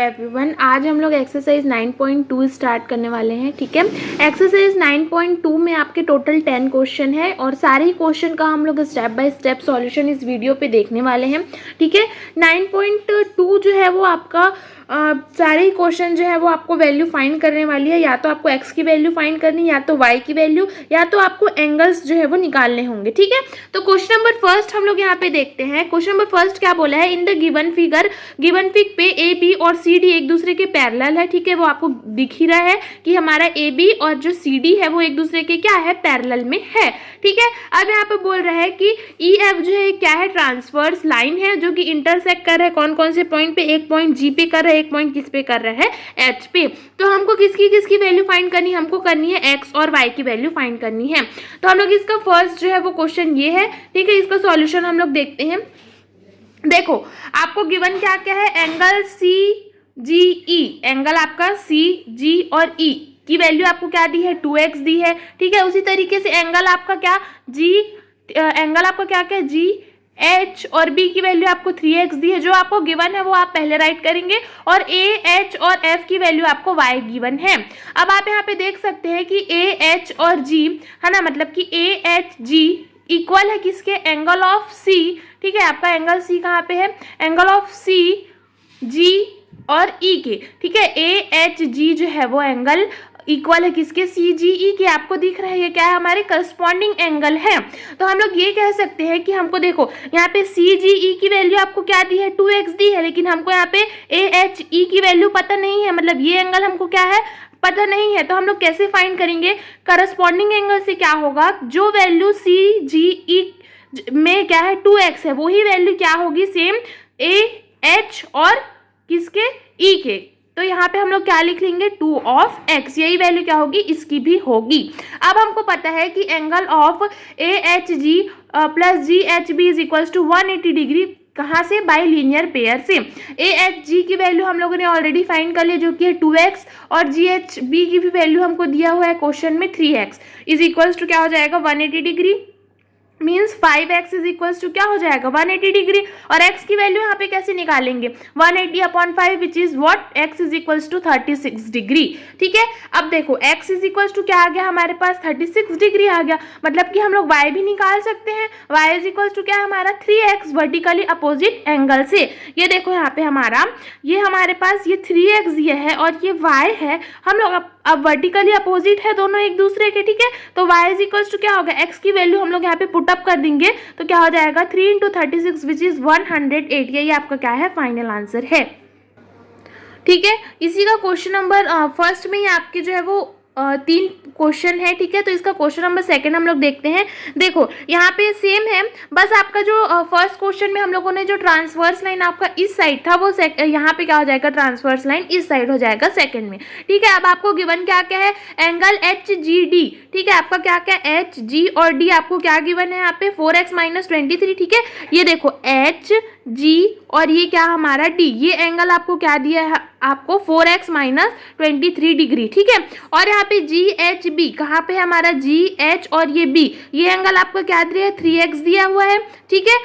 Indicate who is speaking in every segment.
Speaker 1: Everyone, आज हम लोग एक्सरसाइज 9.2 स्टार्ट करने वाले हैं। ठीक है, एक्सरसाइज 9.2 में आपके टोटल 10 क्वेश्चन है और सारे ही क्वेश्चन का हम लोग स्टेप बाय स्टेप सॉल्यूशन इस वीडियो पे देखने वाले हैं। ठीक है, 9.2 जो है वो आपका सारे ही क्वेश्चन जो है वो आपको वैल्यू फाइंड करने वाली है। या तो आपको एक्स की वैल्यू फाइंड करनी, या तो वाई की वैल्यू, या तो आपको एंगल्स जो है वो निकालने होंगे। ठीक है, तो क्वेश्चन नंबर फर्स्ट हम लोग यहाँ पे देखते हैं। क्वेश्चन नंबर फर्स्ट क्या बोला है, in the given figure, given fig पे ए बी और सी डी एक दूसरे के पैरेलल है। ठीक है, वो आपको दिख ही रहा है कि हमारा ए बी और जो सी डी है वो एक दूसरे के क्या है, पैरेलल में है। ठीक है, अब यहाँ पे बोल रहा है कि ई एफ जो है क्या है, ट्रांसवर्स लाइन है जो कि इंटरसेक्ट कर रहा है कौन कौन से पॉइंट पे, एक पॉइंट जी पे कर रहा है, एक पॉइंट किस पे कर रहा है, एच पे। तो हमको किसकी किसकी वैल्यू फाइंड करनी है, हमको करनी है एक्स और वाई की वैल्यू फाइंड करनी है। तो हम लोग इसका फर्स्ट जो है वो क्वेश्चन ये है। ठीक है, इसका सॉल्यूशन हम लोग देखते हैं। देखो आपको गिवन क्या क्या है, एंगल सी जी ई, एंगल आपका सी जी और ई की वैल्यू आपको क्या दी है, 2x दी है। ठीक है, उसी तरीके से एंगल आपका क्या जी, एंगल आपका क्या क्या जी एच और बी की वैल्यू आपको 3x दी है। जो आपको गिवन है वो आप पहले राइट करेंगे और ए एच और एफ की वैल्यू आपको y गिवन है। अब आप यहाँ पे देख सकते हैं कि ए एच और जी है ना, मतलब कि ए एच जी इक्वल है किसके, एंगल ऑफ सी। ठीक है, आपका एंगल सी कहाँ पे है, एंगल ऑफ सी जी और ई के। ठीक है, ए एच जी जो है वो एंगल इक्वल है किसके, सी जी ई के। आपको दिख रहा है ये क्या है, हमारे करस्पॉन्डिंग एंगल है। तो हम लोग ये कह सकते हैं कि हमको देखो यहाँ पे सी जी ई की वैल्यू आपको क्या दी है, 2x दी है, लेकिन हमको यहाँ पे ए एच ई की वैल्यू पता नहीं है, मतलब ये एंगल हमको क्या है, पता नहीं है। तो हम लोग कैसे फाइंड करेंगे, करस्पॉन्डिंग एंगल से क्या होगा, जो वैल्यू सी जी ई में क्या है 2x है, वही वैल्यू क्या होगी, सेम ए एच और किसके, ई के। तो यहाँ पे हम लोग क्या लिख लेंगे, 2 ऑफ x, यही वैल्यू क्या होगी, इसकी भी होगी। अब हमको पता है कि angle of A H G plus G H B is equals to 180 degree, कहाँ से, बाई लीनियर पेयर से। ए एच जी की वैल्यू हम लोगों ने ऑलरेडी फाइंड कर ली जो कि है 2x, और जी एच बी की भी वैल्यू हमको दिया हुआ है क्वेश्चन में 3x इज इक्वल्स टू क्या हो जाएगा, 180 degree, means 5x is equals to क्या हो जाएगा, 180 डिग्री। और x की वैल्यू यहाँ पे कैसे निकालेंगे, 180/5 which is what, x is equals to 36 degree. ठीक है, अब देखो x इज इक्वल्स टू क्या आ गया हमारे पास, 36 डिग्री आ गया। मतलब कि हम लोग y भी निकाल सकते हैं, y इज इक्वल्स टू क्या है हमारा, 3x वर्टिकली अपोजिट एंगल से। ये देखो यहाँ पे हमारा, ये हमारे पास ये 3x ये है और ये y है, हम लोग अब वर्टिकली अपोजिट है दोनों एक दूसरे के। ठीक है, तो y इज इक्वल्स टू क्या होगा, x की वैल्यू हम लोग यहाँ पे पुट अप कर देंगे तो क्या हो जाएगा, 3 × 36 विच इज 108। ये आपका क्या है, फाइनल आंसर है। ठीक है, इसी का क्वेश्चन नंबर फर्स्ट में ही आपके जो है वो 3 क्वेश्चन है। ठीक है, तो इसका क्वेश्चन नंबर सेकंड हम लोग देखते हैं। देखो यहाँ पे सेम है, बस आपका जो फर्स्ट क्वेश्चन में हम लोगों ने जो ट्रांसवर्स लाइन आपका इस साइड था वो यहाँ पे क्या हो जाएगा, ट्रांसवर्स लाइन इस साइड हो जाएगा सेकंड में। ठीक है, अब आपको गिवन क्या क्या है, एंगल एच जी डी। ठीक है, आपका क्या क्या, एच जी और डी आपको क्या गिवन है यहाँ पे, 4x - 23। ठीक है, ये देखो एच जी और ये क्या हमारा डी, ये एंगल आपको क्या दिया है, आपको 4x - 23 डिग्री। ठीक है, और यहाँ पे जी एच बी, कहाँ पे है हमारा जी एच और ये बी, ये एंगल आपको क्या दिया है, 3x दिया हुआ है। ठीक है,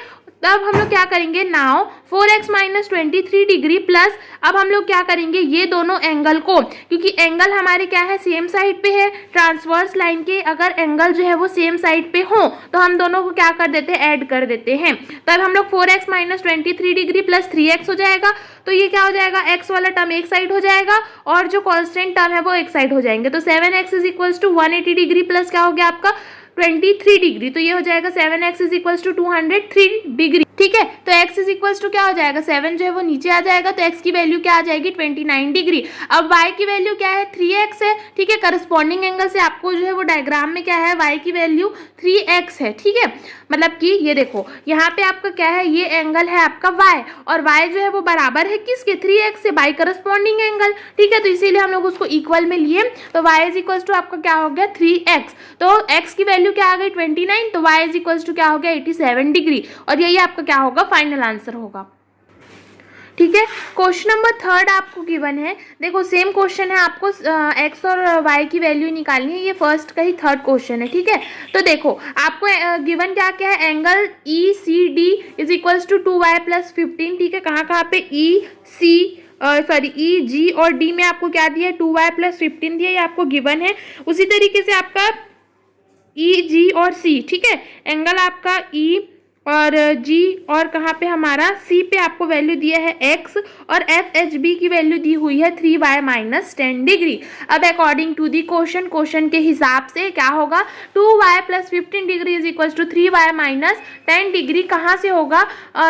Speaker 1: तब हम लोग क्या करेंगे, नाउ 4x - 23 डिग्री प्लस, अब हम लोग क्या करेंगे, ये दोनों एंगल को, क्योंकि एंगल हमारे क्या है, सेम साइड पे है, ट्रांसवर्स लाइन के अगर एंगल जो है वो सेम साइड पे हो तो हम दोनों को क्या कर देते हैं, ऐड कर देते हैं। तब हम लोग 4x - 23 डिग्री प्लस 3x हो जाएगा। तो ये क्या हो जाएगा, x वाला टर्म एक साइड हो जाएगा और जो कॉन्स्टेंट टर्म है वो एक साइड हो जाएंगे। तो 7x is equals to 180 degree plus क्या हो गया आपका 23 डिग्री। तो ये हो जाएगा 7x is equals to 203 degree. ठीक है, तो x इज इक्वल्स टू क्या हो जाएगा, 7 जो है वो नीचे आ जाएगा, तो x की वैल्यू क्या आ जाएगी, 29 डिग्री। अब y की वैल्यू क्या है, 3x है। ठीक है, करस्पॉन्डिंग एंगल से आपको जो है वो डायग्राम में क्या है, y की वैल्यू 3x है। ठीक है, मतलब कि ये देखो यहाँ पे आपका क्या है, ये एंगल है आपका y और y जो है वो बराबर है किसके, 3x से, बाई करस्पॉन्डिंग एंगल। ठीक है, तो इसीलिए हम लोग उसको इक्वल में लिए, तो y इज इक्वल्स टू आपका क्या हो गया, 3x। तो x की वैल्यू क्या आ गई, 29, तो y इज इक्वल्स टू क्या हो गया, 87 डिग्री, और यही आपका क्या होगा, फाइनल आंसर होगा। ठीक है, क्वेश्चन नंबर थर्ड आपको गिवन है। देखो सेम क्वेश्चन है, आपको x और y की वैल्यू निकालनी है, ये फर्स्ट का ही थर्ड क्वेश्चन है। ठीक है, तो देखो आपको गिवन क्या क्या है, angle E C D is equals to 2y + 15। ठीक है, कहाँ कहाँ पे ई सी सॉरी ई जी और डी में आपको क्या दिया है 2y + 15 दिया, ये आपको गिवन है। उसी तरीके से आपका ई जी और सी, ठीक है, एंगल आपका ई और जी और कहाँ पे हमारा सी पे आपको वैल्यू दिया है x और एफ एच बी की वैल्यू दी हुई है 3y - 10 डिग्री। अब अकॉर्डिंग टू दी क्वेश्चन के हिसाब से क्या होगा 2y + 15 degree is equal to 3y - 10 degree कहाँ से होगा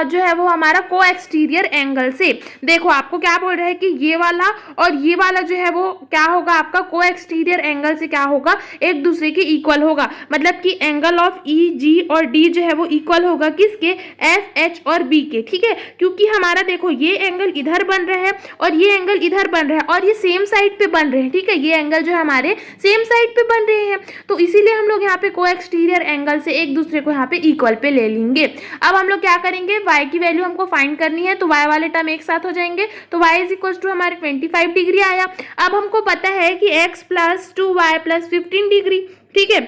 Speaker 1: जो है वो हमारा को एक्सटीरियर एंगल से। देखो आपको क्या बोल रहा है कि ये वाला और ये वाला जो है वो क्या होगा आपका को एक्सटीरियर एंगल से क्या होगा एक दूसरे के इक्वल होगा, मतलब कि एंगल ऑफ ई जी और डी जो है वो इक्वल होगा किसके एफ एच और बी के, ठीक है, क्योंकि हमारा देखो ये एंगल इधर बन रहा है और ये एंगल इधर बन रहा है और ये सेम साइड पे बन रहे हैं, ठीक है, ये एंगल जो हमारे सेम साइड पे बन रहे हैं, तो इसीलिए हम लोग यहाँ पे को एक्सटीरियर एंगल से एक दूसरे को यहाँ पे इक्वल पे ले लेंगे। अब हम लोग क्या करेंगे y की वैल्यू हमको फाइंड करनी है, तो y वाले टर्म एक साथ हो जाएंगे, तो y इज इक्वल टू हमारे 25 डिग्री आया। अब हमको पता है कि x + 2y + 15 डिग्री, ठीक है,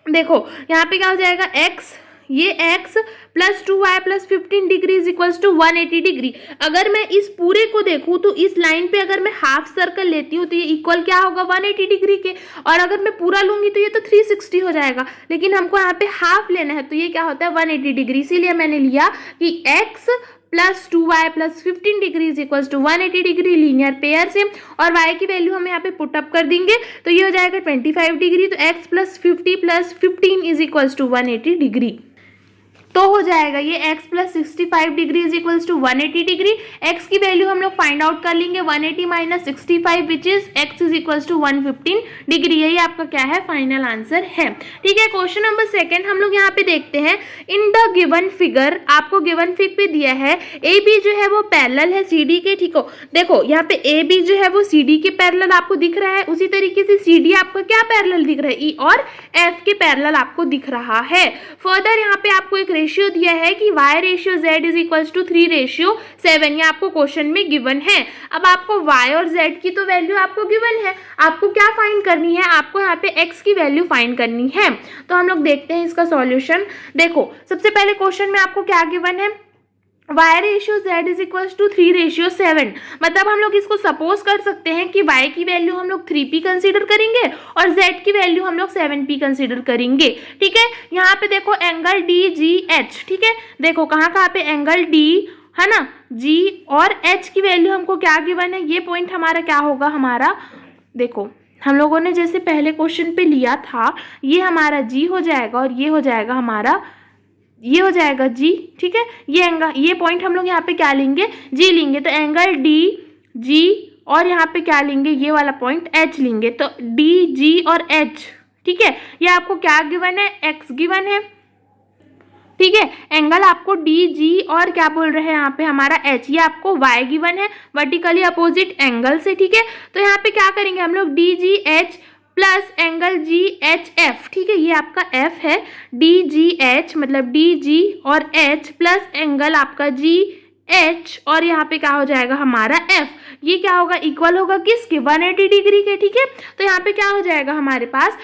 Speaker 1: देखो यहाँ पे क्या हो जाएगा x, ये x + 2y + 15 degree is equal to 180 degree. अगर मैं इस पूरे को देखूं तो इस लाइन पे अगर मैं हाफ सर्कल लेती हूँ तो ये इक्वल क्या होगा 180 डिग्री के, और अगर मैं पूरा लूंगी तो ये तो 360 हो जाएगा, लेकिन हमको यहाँ पे हाफ लेना है तो ये क्या होता है 180 डिग्री, इसीलिए मैंने लिया कि x + 2y + 15 degree is equal to 180 degree linear pair से, और y की वैल्यू हम यहाँ पे पुट अप कर देंगे तो ये हो जाएगा 25 डिग्री, तो x + 50 + 15 is equal to 180 degree, तो हो जाएगा ये x + 65 degree is equal to 180 degree. x की वैल्यू हम लोग फाइंड आउट कर लेंगे 180 - 65 which is x is equal to 115 degree, यही आपका क्या है फाइनल आंसर है, ठीक है। क्वेश्चन नंबर 2 हम लोग यहाँ पे देखते हैं, इन द गिवन फिगर, आपको गिवन फिग पे दिया है ए बी जो है वो पैरेलल है सी डी के, ठीक हो, देखो यहाँ पे ए बी जो है वो सी डी के पैरेलल आपको दिख रहा है, उसी तरीके से सी डी आपका क्या पैरेलल दिख रहा है ई और एफ के पैरेलल आपको दिख रहा है। फर्दर यहाँ पे आपको एक रेशियो दिया है कि y/z इज इक्वल टू 3:7, ये आपको क्वेश्चन में गिवन है। अब आपको y और z की तो वैल्यू आपको गिवन है, आपको क्या फाइंड करनी है, आपको यहाँ पे x की वैल्यू फाइंड करनी है। तो हम लोग देखते हैं इसका सॉल्यूशन। देखो सबसे पहले क्वेश्चन में आपको क्या गिवन है y/z इज इक्वल टू 3:7, मतलब हम लोग इसको सपोज कर सकते हैं कि y की वैल्यू हम लोग 3p कंसीडर करेंगे और z की वैल्यू हम लोग 7p कंसीडर करेंगे, ठीक है। यहाँ पे देखो एंगल DGH, ठीक है, देखो कहाँ पे एंगल D है ना, G और H की वैल्यू हमको क्या गिवन है, ये पॉइंट हमारा क्या होगा, हमारा देखो हम लोगों ने जैसे पहले क्वेश्चन पे लिया था, ये हमारा G हो जाएगा और ये हो जाएगा हमारा, ये हो जाएगा G, ठीक है, ये एंगल, ये पॉइंट हम लोग यहाँ पे क्या लेंगे G लेंगे, तो एंगल D G और यहाँ पे क्या लेंगे ये वाला पॉइंट H लेंगे, तो D G और H, ठीक है, ये आपको क्या गिवन है X गिवन है, ठीक है, एंगल आपको डी जी और क्या बोल रहे हैं यहाँ पे हमारा एच, ये आपको y गिवन है वर्टिकली अपोजिट एंगल से, ठीक है। तो यहाँ पे क्या करेंगे हम लोग D G H plus angle G H F, ठीक है, ये आपका f है, डी जी एच मतलब डी जी और h प्लस एंगल आपका जी एच और यहाँ पे क्या हो जाएगा हमारा f, ये क्या होगा इक्वल होगा किसके 180 डिग्री के, ठीक है। तो यहाँ पे क्या हो जाएगा हमारे पास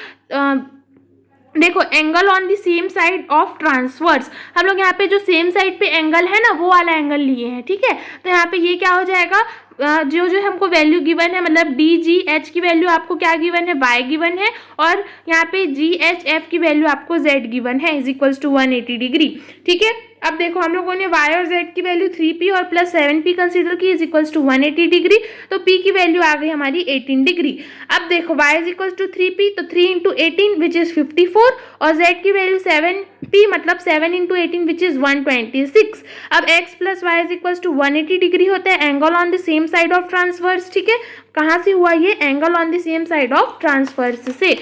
Speaker 1: देखो angle on the same side of transverse, हम लोग यहाँ पे जो सेम साइड पे एंगल है ना वो वाला एंगल लिए हैं, ठीक है। तो यहाँ पे ये क्या हो जाएगा जो जो हमको वैल्यू गिवन है, मतलब डी जी एच की वैल्यू आपको क्या गिवन है y गिवन है और यहाँ पे जी एच एफ की वैल्यू आपको z गिवन है इज इक्वल्स टू 180 डिग्री, ठीक है। अब देखो हम लोगों ने y और z की वैल्यू 3p और प्लस 7p कंसीडर की इज इक्वल्स टू 180 डिग्री, तो p की वैल्यू आ गई हमारी 18 डिग्री। अब देखो y is equals to 3p, तो 3 × 18 विच इज 54 और z की वैल्यू 7p मतलब 7 × 18 विच इज 126। अब x plus y is equals to 180 degree होता है angle on the same side of transversal, ठीक है। कहाँ से हुआ ये angle on the same side of transversal से,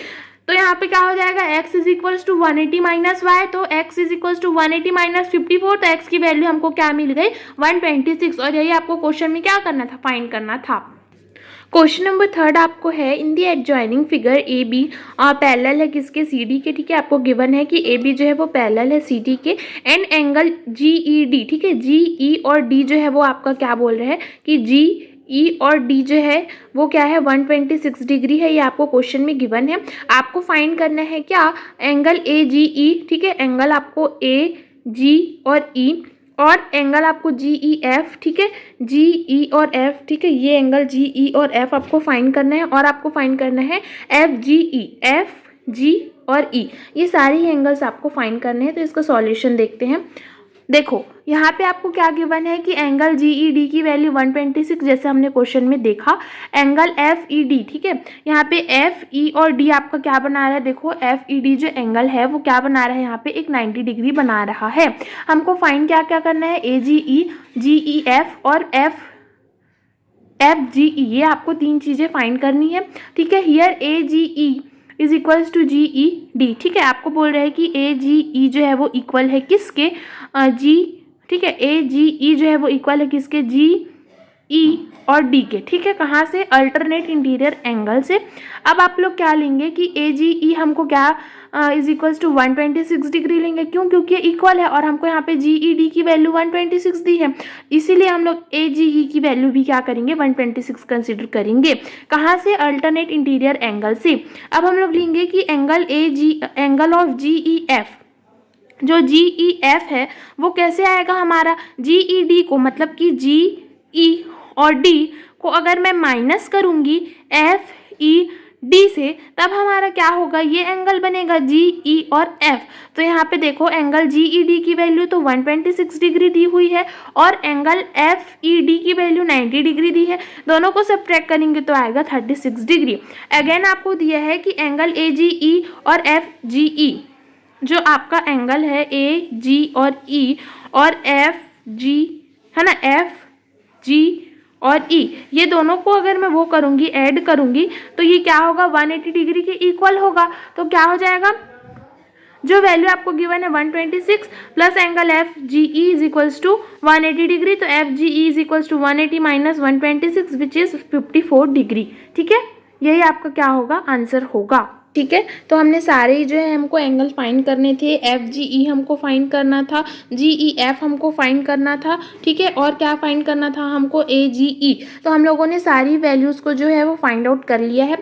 Speaker 1: तो यहाँ पे क्या हो जाएगा x is equals to 180 minus y, तो x is equals to 180 minus 54, तो x की वैल्यू हमको क्या मिल गई 126, और यही आपको क्वेश्चन में क्या करना था फाइंड करना था। क्वेश्चन नंबर 3 आपको है in the adjoining figure A B parallel है किसके सी डी के, ठीक है। आपको गिवन है कि ए बी जो है वो पैरेलल है सी डी के and angle G E D, ठीक है, जी ई और डी जो है वो आपका क्या बोल रहे हैं कि जी ई और डी जो है वो क्या है 126 डिग्री है, ये आपको क्वेश्चन में गिवन है। आपको फाइंड करना है क्या एंगल ए जी ई, ठीक है, एंगल आपको ए जी और ई और एंगल आपको जी ई एफ, ठीक है, जी ई और एफ, ठीक है, ये एंगल जी ई और एफ आपको फाइंड करना है। और आपको फाइंड करना है F G E, F G और ई, ये सारी एंगल्स आपको फाइंड करने हैं। तो इसका सॉल्यूशन देखते हैं। देखो यहाँ पे आपको क्या गिवन है कि एंगल जी ई डी की वैल्यू 126, जैसे हमने क्वेश्चन में देखा। एंगल एफ ई डी, ठीक है, यहाँ पे एफ ई और डी आपका क्या बना रहा है, देखो एफ ई डी जो एंगल है वो क्या बना रहा है, यहाँ पे एक 90 डिग्री बना रहा है। हमको फाइंड क्या क्या करना है, ए जी ई, जी ई एफ और एफ जी ई, ये आपको तीन चीज़ें फाइंड करनी है, ठीक है। Here A G E is equals to G E D, ठीक है, आपको बोल रहे हैं कि ए जी ई जो है वो इक्वल है किसके, जी, ठीक है, ए जी ई जो है वो इक्वल है किसके, जी ई और डी के, ठीक है। कहाँ से, अल्टरनेट इंटीरियर एंगल से। अब आप लोग क्या लेंगे कि ए जी ई हमको क्या इज इक्वल्स टू 126 डिग्री लेंगे, क्यों, क्योंकि इक्वल है और हमको यहाँ पे जी ई डी की वैल्यू 126 दी है, इसीलिए हम लोग ए जी ई की वैल्यू भी क्या करेंगे, 126 कंसिडर करेंगे। कहाँ से, अल्टरनेट इंटीरियर एंगल से। अब हम लोग लेंगे कि angle of G E F, जो जी ई एफ है वो कैसे आएगा हमारा, जी ई डी को, मतलब कि जी ई और डी को अगर मैं माइनस करूंगी एफ ई डी से, तब हमारा क्या होगा, ये एंगल बनेगा जी ई और एफ। तो यहाँ पे देखो एंगल जी ई डी की वैल्यू तो 126 डिग्री दी हुई है और एंगल एफ ई डी की वैल्यू 90 डिग्री दी है, दोनों को सब्ट्रैक्ट करेंगे तो आएगा 36 डिग्री। अगेन आपको दिया है कि एंगल ए जी ई और एफ जी ई, जो आपका एंगल है ए जी और ई और एफ जी, है ना, एफ जी और ई, ये दोनों को अगर मैं वो करूँगी, ऐड करूँगी, तो ये क्या होगा, 180 डिग्री के इक्वल होगा। तो क्या हो जाएगा, जो वैल्यू आपको गिवन है 126 plus angle F G E is equals to 180 degree, तो F G E is equals to 180 minus 126 which is 54 degree, ठीक है। यही आपका क्या होगा, आंसर होगा, ठीक है। तो हमने सारे जो है हमको एंगल फाइंड करने थे, एफ जी ई हमको फाइंड करना था, जी ई एफ हमको फाइंड करना था, ठीक है, और क्या फाइंड करना था हमको, ए जी ई। तो हम लोगों ने सारी वैल्यूज़ को जो है वो फाइंड आउट कर लिया है,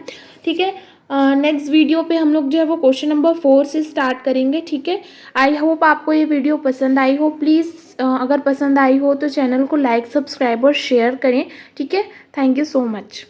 Speaker 1: ठीक है। नेक्स्ट वीडियो पे हम लोग जो है वो क्वेश्चन नंबर 4 से स्टार्ट करेंगे, ठीक है। आई होप आपको ये वीडियो पसंद आई हो। प्लीज़ अगर पसंद आई हो तो चैनल को लाइक, सब्सक्राइब और शेयर करें, ठीक है। Thank you so much.